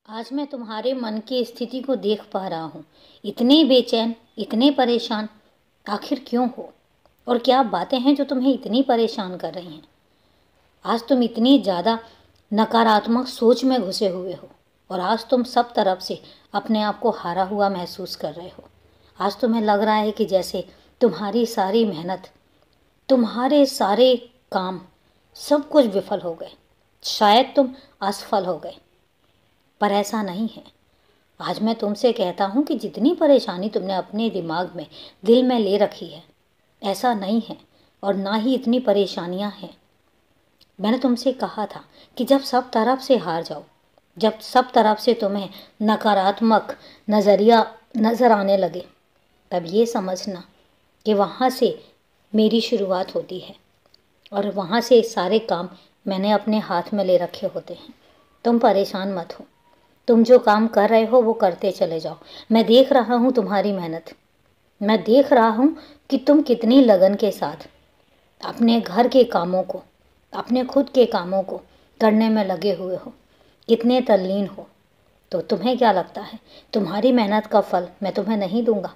आज मैं तुम्हारे मन की स्थिति को देख पा रहा हूँ। इतने बेचैन, इतने परेशान, आखिर क्यों हो? और क्या बातें हैं जो तुम्हें इतनी परेशान कर रही हैं? आज तुम इतनी ज़्यादा नकारात्मक सोच में घुसे हुए हो और आज तुम सब तरफ से अपने आप को हारा हुआ महसूस कर रहे हो। आज तुम्हें लग रहा है कि जैसे तुम्हारी सारी मेहनत, तुम्हारे सारे काम, सब कुछ विफल हो गए। शायद तुम असफल हो गए, पर ऐसा नहीं है। आज मैं तुमसे कहता हूँ कि जितनी परेशानी तुमने अपने दिमाग में, दिल में ले रखी है, ऐसा नहीं है और ना ही इतनी परेशानियाँ हैं। मैंने तुमसे कहा था कि जब सब तरफ से हार जाओ, जब सब तरफ से तुम्हें नकारात्मक नज़रिया नज़र आने लगे, तब ये समझना कि वहाँ से मेरी शुरुआत होती है और वहाँ से सारे काम मैंने अपने हाथ में ले रखे होते हैं। तुम परेशान मत हो, तुम जो काम कर रहे हो वो करते चले जाओ। मैं देख रहा हूँ तुम्हारी मेहनत, मैं देख रहा हूँ कि तुम कितनी लगन के साथ अपने घर के कामों को, अपने खुद के कामों को करने में लगे हुए हो, कितने तल्लीन हो। तो तुम्हें क्या लगता है तुम्हारी मेहनत का फल मैं तुम्हें नहीं दूंगा?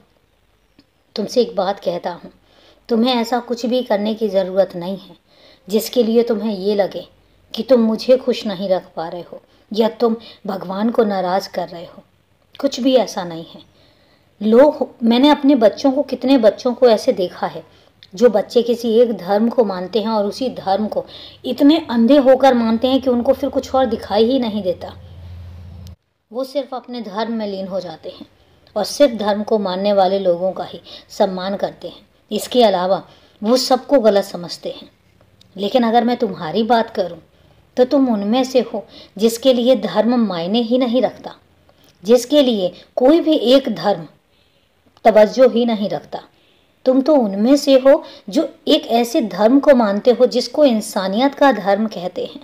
तुमसे एक बात कहता हूँ, तुम्हें ऐसा कुछ भी करने की ज़रूरत नहीं है जिसके लिए तुम्हें ये लगे कि तुम मुझे खुश नहीं रख पा रहे हो या तुम भगवान को नाराज़ कर रहे हो। कुछ भी ऐसा नहीं है। मैंने अपने बच्चों को, कितने बच्चों को ऐसे देखा है जो बच्चे किसी एक धर्म को मानते हैं और उसी धर्म को इतने अंधे होकर मानते हैं कि उनको फिर कुछ और दिखाई ही नहीं देता। वो सिर्फ अपने धर्म में लीन हो जाते हैं और सिर्फ धर्म को मानने वाले लोगों का ही सम्मान करते हैं। इसके अलावा वो सबको गलत समझते हैं। लेकिन अगर मैं तुम्हारी बात करूं तो तुम उनमें से हो जिसके लिए धर्म मायने ही नहीं रखता, जिसके लिए कोई भी एक धर्म तवज्जो ही नहीं रखता। तुम तो उनमें से हो जो एक ऐसे धर्म को मानते हो जिसको इंसानियत का धर्म कहते हैं।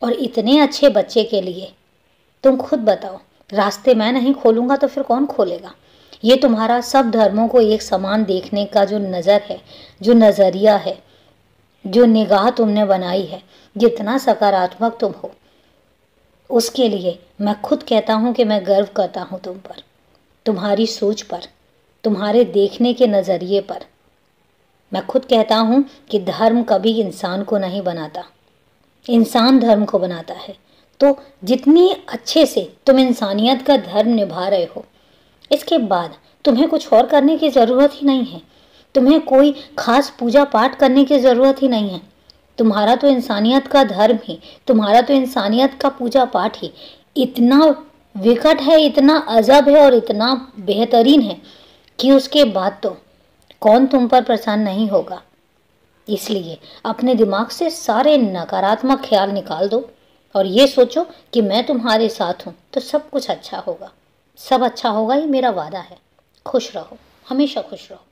और इतने अच्छे बच्चे के लिए तुम खुद बताओ, रास्ते मैं नहीं खोलूँगा तो फिर कौन खोलेगा? ये तुम्हारा सब धर्मों को एक समान देखने का जो नज़र है, जो नज़रिया है, जो निगाह तुमने बनाई है, जितना सकारात्मक तुम हो, उसके लिए मैं खुद कहता हूँ कि मैं गर्व करता हूँ तुम पर, तुम्हारी सोच पर, तुम्हारे देखने के नज़रिए पर। मैं खुद कहता हूँ कि धर्म कभी इंसान को नहीं बनाता, इंसान धर्म को बनाता है। तो जितनी अच्छे से तुम इंसानियत का धर्म निभा रहे हो, इसके बाद तुम्हें कुछ और करने की ज़रूरत ही नहीं है। तुम्हें कोई खास पूजा पाठ करने की ज़रूरत ही नहीं है। तुम्हारा तो इंसानियत का धर्म ही, तुम्हारा तो इंसानियत का पूजा पाठ ही इतना विकट है, इतना अजब है और इतना बेहतरीन है कि उसके बाद तो कौन तुम पर प्रसन्न नहीं होगा। इसलिए अपने दिमाग से सारे नकारात्मक ख्याल निकाल दो और ये सोचो कि मैं तुम्हारे साथ हूँ तो सब कुछ अच्छा होगा। सब अच्छा होगा, ये मेरा वादा है। खुश रहो, हमेशा खुश रहो।